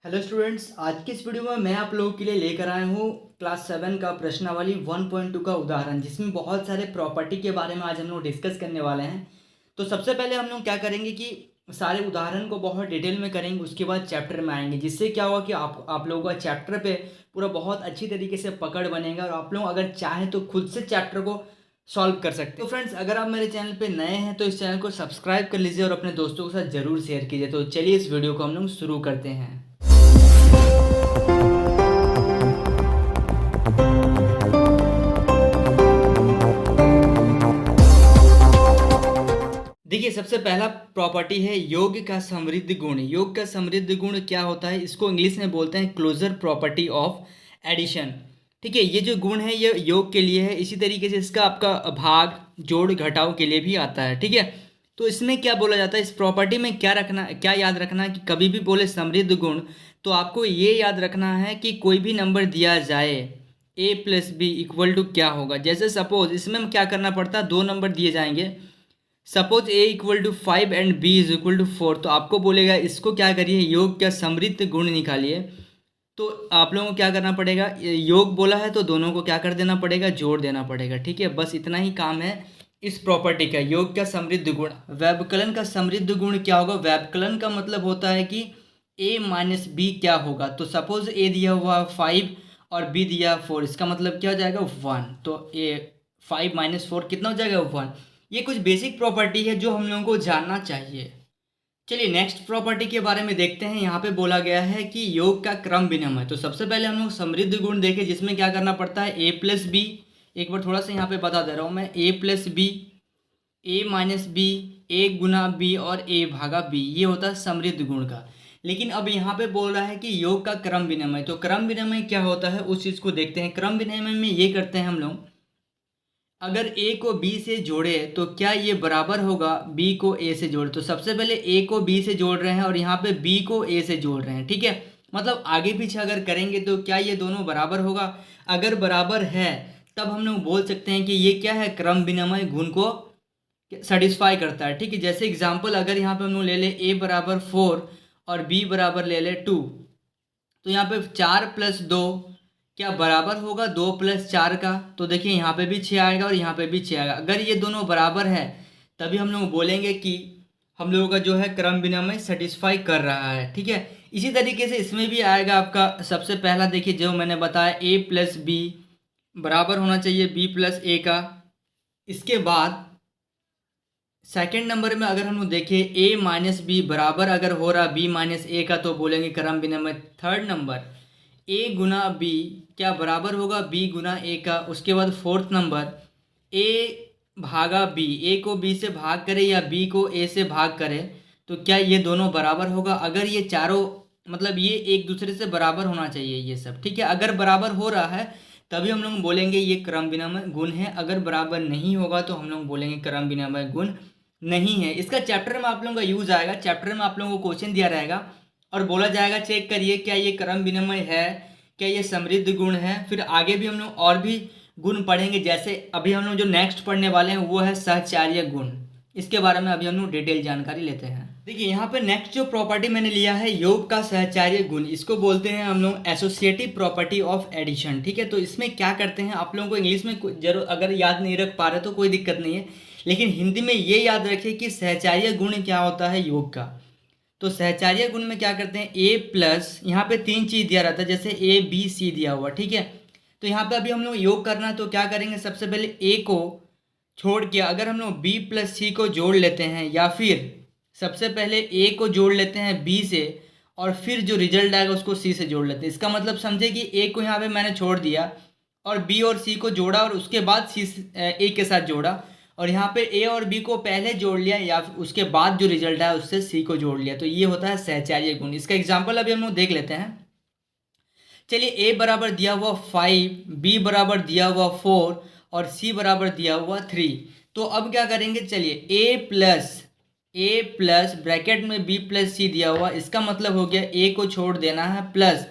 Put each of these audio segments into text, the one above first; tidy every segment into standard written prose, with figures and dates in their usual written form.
Hello students, आज की इस वीडियो में मैं आप लोगों के लिए लेकर आया हूँ क्लास 7 का प्रश्नावली 1.2 का उदाहरण, जिसमें बहुत सारे प्रॉपर्टी के बारे में आज हम लोग डिस्कस करने वाले हैं। तो सबसे पहले हम लोग क्या करेंगे कि सारे उदाहरण को बहुत डिटेल में करेंगे, उसके बाद चैप्टर में आएंगे, जिससे क्या होगा कि आप लोगों का चैप्टर पे पूरा बहुत अच्छी तरीके से पकड़ बनेगा और आप लोग अगर चाहें तो खुद से चैप्टर को सॉल्व कर सकते हैं। तो फ्रेंड्स, अगर आप मेरे चैनल पे नए हैं तो इस चैनल को सब्सक्राइब कर लीजिए और अपने दोस्तों के साथ ज़रूर शेयर कीजिए। तो चलिए इस वीडियो को हम लोग शुरू करते हैं। देखिए, सबसे पहला प्रॉपर्टी है योग का समृद्ध गुण। योग का समृद्ध गुण क्या होता है, इसको इंग्लिश में बोलते हैं क्लोजर प्रॉपर्टी ऑफ एडिशन। ठीक है, ये जो गुण है ये योग के लिए है, इसी तरीके से इसका आपका भाग जोड़ घटाव के लिए भी आता है। ठीक है, तो इसमें क्या बोला जाता है, इस प्रॉपर्टी में क्या याद रखना कि कभी भी बोले समृद्ध गुण तो आपको ये याद रखना है कि कोई भी नंबर दिया जाए a plus B equal to क्या होगा। जैसे सपोज इसमें क्या करना पड़ता है, दो नंबर दिए जाएंगे, suppose a equal to 5 and b is equal to 4, तो आपको बोलेगा इसको क्या करिए, योग का समृद्ध गुण निकालिए। तो आप लोगों को क्या करना पड़ेगा, योग बोला है तो दोनों को क्या कर देना पड़ेगा, जोड़ देना पड़ेगा। ठीक है, बस इतना ही काम है इस प्रॉपर्टी का, योग का समृद्ध गुण। व्यवकलन का समृद्ध गुण क्या होगा, व्यवकलन का मतलब होता है कि a माइनस बी क्या होगा। तो सपोज a दिया हुआ 5 और b दिया 4, इसका मतलब क्या हो जाएगा 1, तो a 5 माइनस 4 कितना हो जाएगा 1। ये कुछ बेसिक प्रॉपर्टी है जो हम लोगों को जानना चाहिए। चलिए नेक्स्ट प्रॉपर्टी के बारे में देखते हैं। यहाँ पे बोला गया है कि योग का क्रम विनिमय है। तो सबसे पहले हम लोग समृद्ध गुण देखें, जिसमें क्या करना पड़ता है, a प्लस बी, एक बार थोड़ा सा यहाँ पे बता दे रहा हूँ मैं, a plus B, a minus B, a गुना b और a भागा b, ये होता है समृद्ध गुण का। लेकिन अब यहाँ पे बोल रहा है कि योग का क्रम विनिमय। तो क्रम विनिमय क्या होता है उस चीज़ को देखते हैं। क्रम विनिमय में ये करते हैं हम लोग, अगर a को b से जोड़े तो क्या ये बराबर होगा b को a से जोड़े। तो सबसे पहले a को b से जोड़ रहे हैं और यहाँ पे b को a से जोड़ रहे हैं। ठीक है, मतलब आगे पीछे अगर करेंगे तो क्या ये दोनों बराबर होगा। अगर बराबर है तब हम लोग बोल सकते हैं कि ये क्या है, क्रम विनिमय गुण को सेटिस्फाई करता है। ठीक है, जैसे एग्जाम्पल अगर यहाँ पे हम लोग ले ले a बराबर 4 और b बराबर ले ले 2, तो यहाँ पे 4 प्लस 2 क्या बराबर होगा 2 प्लस 4 का। तो देखिए यहाँ पे भी 6 आएगा और यहाँ पे भी 6 आएगा। अगर ये दोनों बराबर है तभी हम लोग बोलेंगे कि हम लोगों का जो है क्रम विनिमय सेटिस्फाई कर रहा है। ठीक है, इसी तरीके से इसमें भी आएगा आपका। सबसे पहला देखिए जो मैंने बताया, a प्लस बी बराबर होना चाहिए b प्लस ए का। इसके बाद सेकेंड नंबर में अगर हम देखें a माइनस बी बराबर अगर हो रहा b माइनस ए का, तो बोलेंगे क्रम विनिमय। थर्ड नंबर a गुना b क्या बराबर होगा b गुना a का। उसके बाद फोर्थ नंबर a भागा b, a को b से भाग करे या b को a से भाग करे तो क्या ये दोनों बराबर होगा। अगर ये चारों मतलब ये एक दूसरे से बराबर होना चाहिए ये सब। ठीक है, अगर बराबर हो रहा है तभी हम लोग बोलेंगे ये क्रम विनिमय गुण है। अगर बराबर नहीं होगा तो हम लोग बोलेंगे क्रम विनिमय गुण नहीं है। इसका चैप्टर में आप लोगों का यूज आएगा, चैप्टर में आप लोगों को क्वेश्चन दिया रहेगा और बोला जाएगा चेक करिए क्या ये क्रम विनिमय है, क्या ये समृद्ध गुण है। फिर आगे भी हम लोग और भी गुण पढ़ेंगे, जैसे अभी हम लोग जो नेक्स्ट पढ़ने वाले हैं वो है सहचार्य गुण। इसके बारे में अभी हम लोग डिटेल जानकारी लेते हैं। देखिए यहाँ पे नेक्स्ट जो प्रॉपर्टी मैंने लिया है योग का सहचार्य गुण, इसको बोलते हैं हम लोग एसोसिएटिव प्रॉपर्टी ऑफ एडिशन। ठीक है, तो इसमें क्या करते हैं, आप लोगों को इंग्लिश में जरूर अगर याद नहीं रख पा रहे तो कोई दिक्कत नहीं है, लेकिन हिंदी में ये याद रखिए कि सहचार्य गुण क्या होता है योग का। तो सहचार्य गुण में क्या करते हैं, a प्लस, यहाँ पे तीन चीज़ दिया रहता है, जैसे a b c दिया हुआ। ठीक है, तो यहाँ पे अभी हम लोग योग करना है तो क्या करेंगे, सबसे पहले a को छोड़ के अगर हम लोग b प्लस सी को जोड़ लेते हैं, या फिर सबसे पहले a को जोड़ लेते हैं b से और फिर जो रिजल्ट आएगा उसको c से जोड़ लेते हैं। इसका मतलब समझे कि a को यहाँ पे मैंने छोड़ दिया और b और c को जोड़ा और उसके बाद a के साथ जोड़ा, और यहाँ पे a और b को पहले जोड़ लिया या उसके बाद जो रिजल्ट है उससे c को जोड़ लिया। तो ये होता है सहचार्य गुण। इसका एग्जांपल अभी हम लोग देख लेते हैं। चलिए a बराबर दिया हुआ 5, b बराबर दिया हुआ 4 और c बराबर दिया हुआ 3। तो अब क्या करेंगे, चलिए a प्लस ब्रैकेट में b प्लस c दिया हुआ, इसका मतलब हो गया a को छोड़ देना है प्लस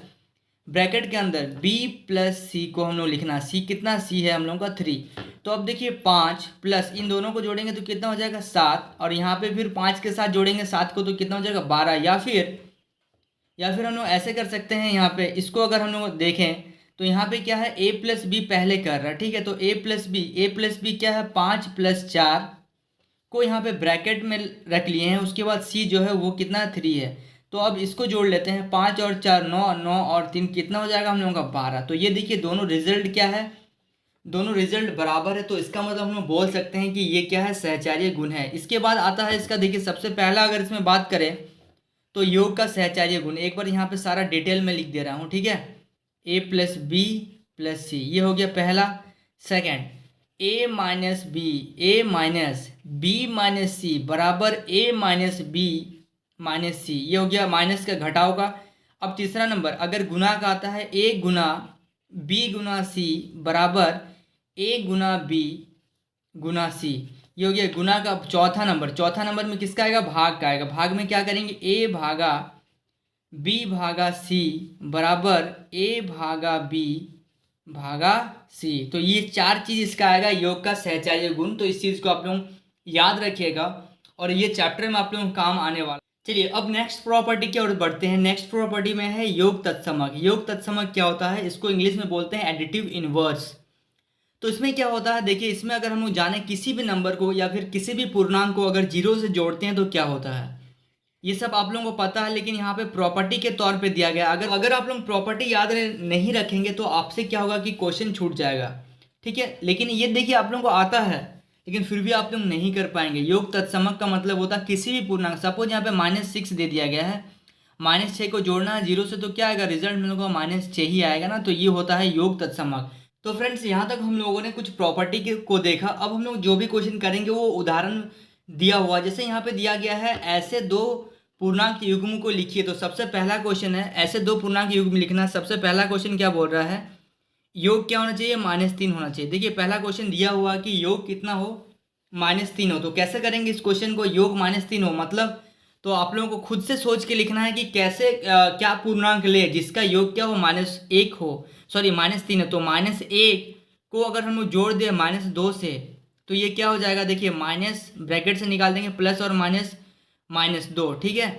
ब्रैकेट के अंदर b प्लस सी को हम लोग लिखना। c कितना, c है हम लोगों का 3। तो अब देखिए 5 प्लस इन दोनों को जोड़ेंगे तो कितना हो जाएगा 7, और यहाँ पे फिर 5 के साथ जोड़ेंगे 7 को तो कितना हो जाएगा 12, या फिर या फिर हम लोग ऐसे कर सकते हैं, यहाँ पे इसको अगर हम लोग देखें तो यहाँ पे क्या है, a प्लस बी पहले कर रहा है, ठीक है। तो a प्लस बी क्या है, 5 + 4 को यहाँ पे ब्रैकेट में रख लिए हैं। उसके बाद c जो है वो कितना, 3 है। तो अब इसको जोड़ लेते हैं, 5 और 4 9, 9 और 3 कितना हो जाएगा हम लोगों का, 12। तो ये देखिए दोनों रिजल्ट क्या है, दोनों रिजल्ट बराबर है। तो इसका मतलब हम लोग बोल सकते हैं कि ये क्या है, सहचार्य गुण है। इसके बाद आता है इसका, देखिए सबसे पहला अगर इसमें बात करें तो योग का सहचार्य गुण, एक बार यहाँ पे सारा डिटेल में लिख दे रहा हूँ, ठीक है। a plus B plus C, ये हो गया पहला। Second, a minus B minus C बराबर a minus B minus C, ये हो गया माइनस का घटाव का। अब तीसरा नंबर अगर गुना का आता है, a गुना b गुना सी बराबर a गुना b गुना सी, ये हो गया गुना का। चौथा नंबर में किसका आएगा, भाग का आएगा। भाग में क्या करेंगे, a भागा b भागा c बराबर a भागा b भागा c। तो ये 4 चीज इसका आएगा योग का सहचार्य गुण। तो इस चीज को आप लोग याद रखिएगा और ये चैप्टर में आप लोगों को काम आने वाला। चलिए अब नेक्स्ट प्रॉपर्टी की ओर बढ़ते हैं। नेक्स्ट प्रॉपर्टी में है योग तत्समक। योग तत्समक क्या होता है, इसको इंग्लिश में बोलते हैं एडिटिव इनवर्स। तो इसमें क्या होता है, देखिए इसमें अगर हम लोग जाने किसी भी नंबर को या फिर किसी भी पूर्णांक को अगर 0 से जोड़ते हैं तो क्या होता है, ये सब आप लोगों को पता है। लेकिन यहाँ पे प्रॉपर्टी के तौर पे दिया गया, अगर आप लोग प्रॉपर्टी याद नहीं रखेंगे तो आपसे क्या होगा कि क्वेश्चन छूट जाएगा, ठीक है। लेकिन ये देखिए आप लोगों को आता है लेकिन फिर भी आप लोग नहीं कर पाएंगे। योग तत्समक का मतलब होता है किसी भी पूर्णांक, सपोज यहाँ पे -6 दे दिया गया है, -6 को जोड़ना है 0 से तो क्या आएगा, रिजल्ट में लोगों का -6 ही आएगा ना। तो ये होता है योग तत्समक। तो फ्रेंड्स यहाँ तक हम लोगों ने कुछ प्रॉपर्टी को देखा। अब हम लोग जो भी क्वेश्चन करेंगे वो उदाहरण दिया हुआ, जैसे यहाँ पे दिया गया है ऐसे दो पूर्णांक युग्म को लिखिए। तो सबसे पहला क्वेश्चन है ऐसे दो पूर्णांक युग्म लिखना। सबसे पहला क्वेश्चन क्या बोल रहा है, योग क्या होना चाहिए, -3 होना चाहिए। देखिए पहला क्वेश्चन दिया हुआ कि योग कितना हो, -3 हो। तो कैसे करेंगे इस क्वेश्चन को, योग -3 हो मतलब, तो आप लोगों को खुद से सोच के लिखना है कि कैसे क्या पूर्णांक ले जिसका योग क्या हो, -1 हो, सॉरी -3 है। तो -1 को अगर हम लोग जोड़ दें -2 से तो ये क्या हो जाएगा, देखिए माइनस ब्रैकेट से निकाल देंगे, प्लस और माइनस -2, ठीक है।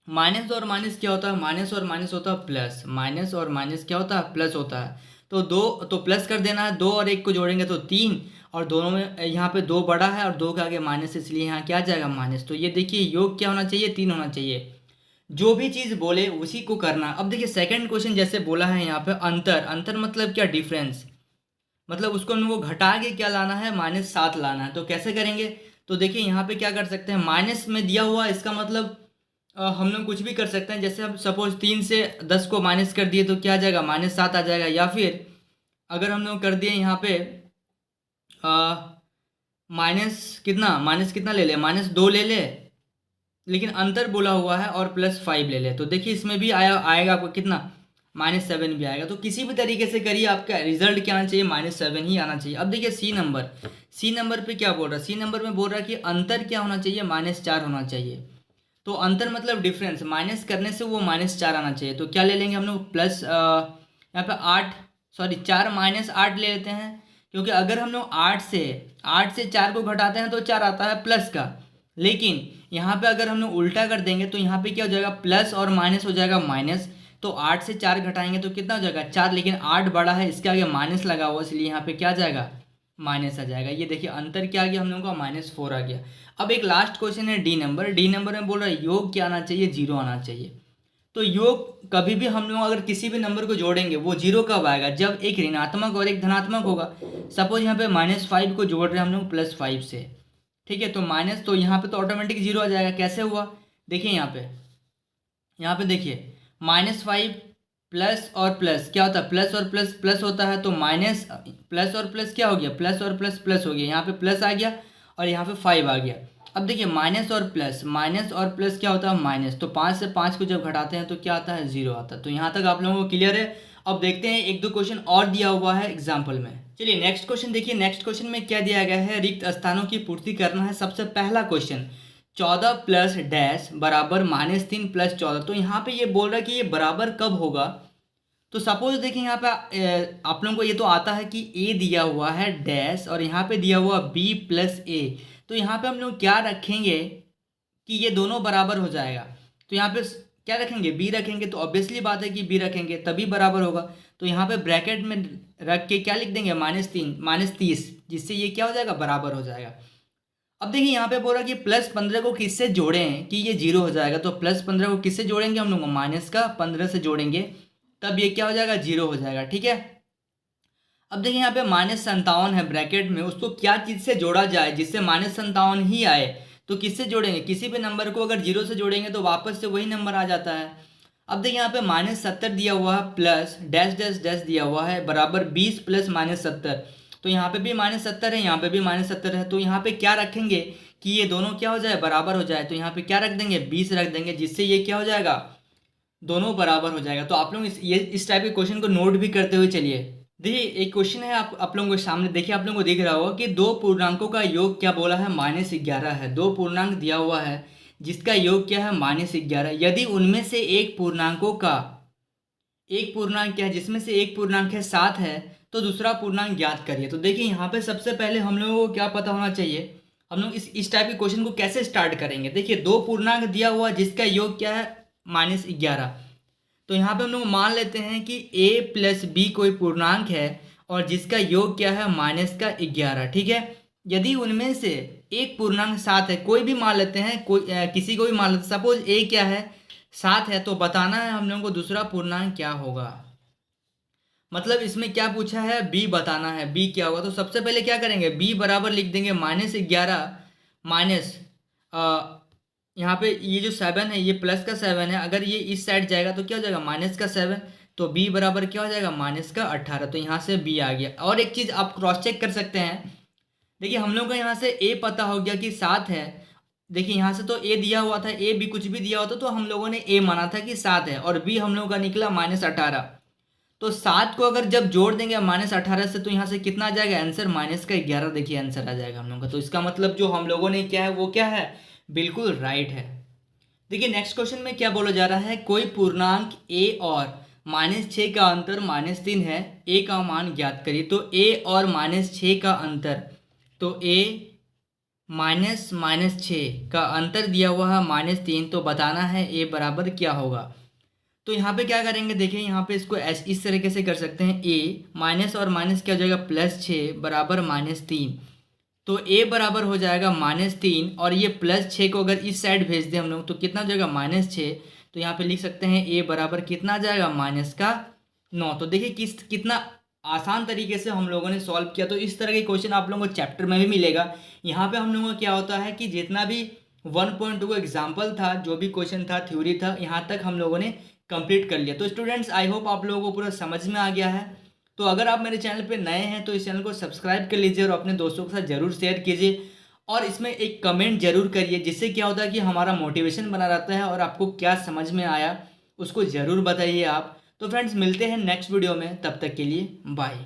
माइनस और माइनस क्या होता है, माइनस और माइनस होता है प्लस, माइनस और माइनस क्या होता है, प्लस होता है। तो दो तो प्लस कर देना है, 2 और 1 को जोड़ेंगे तो 3, और दोनों में यहाँ पे 2 बड़ा है और 2 के आगे माइनस, इसलिए यहाँ क्या आ जाएगा, माइनस। तो ये देखिए योग क्या होना चाहिए, 3 होना चाहिए। जो भी चीज़ बोले उसी को करना। अब देखिए सेकंड क्वेश्चन जैसे बोला है यहाँ पे अंतर मतलब क्या, डिफरेंस, मतलब उसको हम लोग को घटा के क्या लाना है, -7 लाना है। तो कैसे करेंगे, तो देखिए यहाँ पे क्या कर सकते हैं, माइनस में दिया हुआ इसका मतलब हम लोग कुछ भी कर सकते हैं। जैसे हम सपोज 3 से 10 को माइनस कर दिए तो क्या आ जाएगा, -7 आ जाएगा। या फिर अगर हम लोग कर दिए यहाँ पे माइनस कितना ले ले, -2 ले ले, लेकिन अंतर बोला हुआ है, और +5 ले ले। तो देखिए इसमें भी आएगा आपको कितना, -7 भी आएगा। तो किसी भी तरीके से करिए, आपका रिजल्ट क्या आना चाहिए, -7 ही आना चाहिए। अब देखिए सी नंबर पे क्या बोल रहा है, सी नंबर में बोल रहा है कि अंतर क्या होना चाहिए, -4 होना चाहिए। तो अंतर मतलब डिफरेंस, माइनस करने से वो -4 आना चाहिए। तो क्या ले लेंगे हम लोग, प्लस यहाँ पे 4 -8 ले लेते हैं, क्योंकि अगर हम लोग 8 से 4 को घटाते हैं तो 4 आता है प्लस का। लेकिन यहाँ पे अगर हम लोग उल्टा कर देंगे तो यहाँ पे क्या हो जाएगा, प्लस और माइनस हो जाएगा माइनस। तो 8 से 4 घटाएंगे तो कितना हो जाएगा, 4, लेकिन 8 बड़ा है, इसके आगे माइनस लगा हुआ, इसलिए यहाँ पे क्या आ जाएगा, माइनस आ जाएगा। ये देखिए अंतर क्या आ गया हम लोगों का, -4 आ गया। अब एक लास्ट क्वेश्चन है डी नंबर में बोल रहा है योग क्या आना चाहिए, 0 आना चाहिए। तो योग कभी भी हम लोग अगर किसी भी नंबर को जोड़ेंगे वो 0 कब आएगा, जब एक ऋणात्मक और एक धनात्मक होगा। सपोज यहाँ पे -5 को जोड़ रहे हैं हम लोग +5 से, ठीक है। तो माइनस, तो यहाँ पे तो ऑटोमेटिक 0 आ जाएगा। कैसे हुआ, देखिए यहाँ पे देखिए -5 प्लस और प्लस क्या होता है, प्लस और प्लस प्लस होता है। तो माइनस प्लस और प्लस क्या हो गया, प्लस और प्लस प्लस हो गया। यहाँ पे प्लस आ गया और यहाँ पे 5 आ गया। अब देखिए माइनस और प्लस क्या होता है, माइनस। तो 5 से 5 को जब घटाते हैं तो क्या आता है, 0 आता है। तो यहाँ तक आप लोगों को क्लियर है। अब देखते हैं एक दो क्वेश्चन और दिया हुआ है एग्जाम्पल में। चलिए नेक्स्ट क्वेश्चन देखिए, नेक्स्ट क्वेश्चन में क्या दिया गया है, रिक्त स्थानों की पूर्ति करना है। सबसे पहला क्वेश्चन, 14 प्लस डैश बराबर -3 + 14। तो यहाँ पे ये बोल रहा है कि ये बराबर कब होगा। तो सपोज देखिए यहाँ पे आप लोगों को ये तो आता है कि a दिया हुआ है डैश और यहाँ पे दिया हुआ b + a। तो यहाँ पे हम लोग क्या रखेंगे कि ये दोनों बराबर हो जाएगा। तो यहाँ पे क्या रखेंगे, बी रखेंगे, तो ऑब्वियसली बात है कि बी रखेंगे तभी बराबर होगा। तो यहाँ पे ब्रैकेट में रख के क्या लिख देंगे, -3 -30, जिससे ये क्या हो जाएगा, बराबर हो जाएगा। अब देखिए यहाँ पे बोल रहा है कि +15 को किससे जोड़ें कि ये 0 हो जाएगा, तो +15 को किससे जोड़ेंगे हम लोग, -15 से जोड़ेंगे, तब ये क्या हो जाएगा, 0 हो जाएगा। ठीक है, अब देखिए यहाँ पे -57 है ब्रैकेट में, उसको क्या चीज़ से जोड़ा जाए जिससे -57 ही आए, तो किससे जोड़ेंगे, किसी भी नंबर को अगर 0 से जोड़ेंगे तो वापस से वही नंबर आ जाता है। अब देखिए यहाँ पे -70 दिया हुआ है प्लस डैश डैश डैश दिया हुआ है बराबर 20 प्लस -70, तो यहाँ पे भी -70 है, यहाँ पे भी -70 है, तो यहाँ पे क्या रखेंगे कि ये दोनों क्या हो जाए, बराबर हो जाए, तो यहाँ पे क्या रख देंगे, 20 रख देंगे, जिससे ये क्या हो जाएगा, दोनों बराबर हो जाएगा। तो आप लोग इस टाइप के क्वेश्चन को नोट भी करते हुए चलिए। देखिए एक क्वेश्चन है आप लोगों के सामने, देखिए आप लोगों को दिख रहा होगा कि दो पूर्णांकों का योग क्या बोला है, -11 है। दो पूर्णांक दिया हुआ है जिसका योग क्या है, -11। यदि उनमें से एक पूर्णांकों का एक पूर्णांक क्या है, जिसमें से एक पूर्णांक है 7 है, तो दूसरा पूर्णांक ज्ञात करिए। तो देखिए यहाँ पे सबसे पहले हम लोगों को क्या पता होना चाहिए, हम लोग इस टाइप के क्वेश्चन को कैसे स्टार्ट करेंगे। देखिए दो पूर्णांक दिया हुआ जिसका योग क्या है, -11, तो यहाँ पे हम लोग मान लेते हैं कि a + b कोई पूर्णांक है और जिसका योग क्या है, -11। ठीक है, यदि उनमें से एक पूर्णांक 7 है, कोई भी मान लेते हैं, किसी को भी मान लेते हैं, सपोज a क्या है, 7 है, तो बताना है हम लोगों को दूसरा पूर्णांक क्या होगा। मतलब इसमें क्या पूछा है, b बताना है, b क्या होगा। तो सबसे पहले क्या करेंगे, b बराबर लिख देंगे -11 माइनस, यहाँ पे ये जो 7 है ये +7 है, अगर ये इस साइड जाएगा तो क्या हो जाएगा, -7, तो b बराबर क्या हो जाएगा, -18। तो यहाँ से b आ गया। और एक चीज़ आप क्रॉस चेक कर सकते हैं, देखिए हम लोग को यहाँ से a पता हो गया कि 7 है। देखिए यहाँ से तो a दिया हुआ था, a b कुछ भी दिया होता तो हम लोगों ने a माना था कि 7 है, और b हम लोगों का निकला -18। तो 7 को अगर जब जोड़ देंगे -18 से, तो यहाँ से कितना आ जाएगा आंसर, -11। देखिए आंसर आ जाएगा हम लोगों का। तो इसका मतलब जो हम लोगों ने क्या है वो क्या है, बिल्कुल राइट है। देखिए नेक्स्ट क्वेश्चन में क्या बोला जा रहा है, कोई पूर्णांक a और -6 का अंतर -3 है, a का मान ज्ञात करिए। तो a और -6 का अंतर, तो a -6 का अंतर दिया हुआ है -3, तो बताना है a बराबर क्या होगा। तो यहाँ पे क्या करेंगे, देखिए यहाँ पे इसको इस तरीके से कर सकते हैं, a माइनस और माइनस क्या हो जाएगा, +6 बराबर -3। तो a बराबर हो जाएगा -3, और ये +6 को अगर इस साइड भेज दें हम लोग तो कितना हो जाएगा, -6। तो यहाँ पे लिख सकते हैं a बराबर कितना आ जाएगा, -9। तो देखिए कितना आसान तरीके से हम लोगों ने सॉल्व किया। तो इस तरह के क्वेश्चन आप लोगों को चैप्टर में भी मिलेगा। यहाँ पे हम लोगों को क्या होता है कि जितना भी 1.2 एग्जाम्पल था, जो भी क्वेश्चन था, थ्योरी था, यहाँ तक हम लोगों ने कंप्लीट कर लिया। तो स्टूडेंट्स आई होप आप लोगों को पूरा समझ में आ गया है। तो अगर आप मेरे चैनल पे नए हैं तो इस चैनल को सब्सक्राइब कर लीजिए और अपने दोस्तों के साथ ज़रूर शेयर कीजिए, और इसमें एक कमेंट जरूर करिए, जिससे क्या होता है कि हमारा मोटिवेशन बना रहता है, और आपको क्या समझ में आया उसको ज़रूर बताइए आप। तो फ्रेंड्स मिलते हैं नेक्स्ट वीडियो में, तब तक के लिए बाय।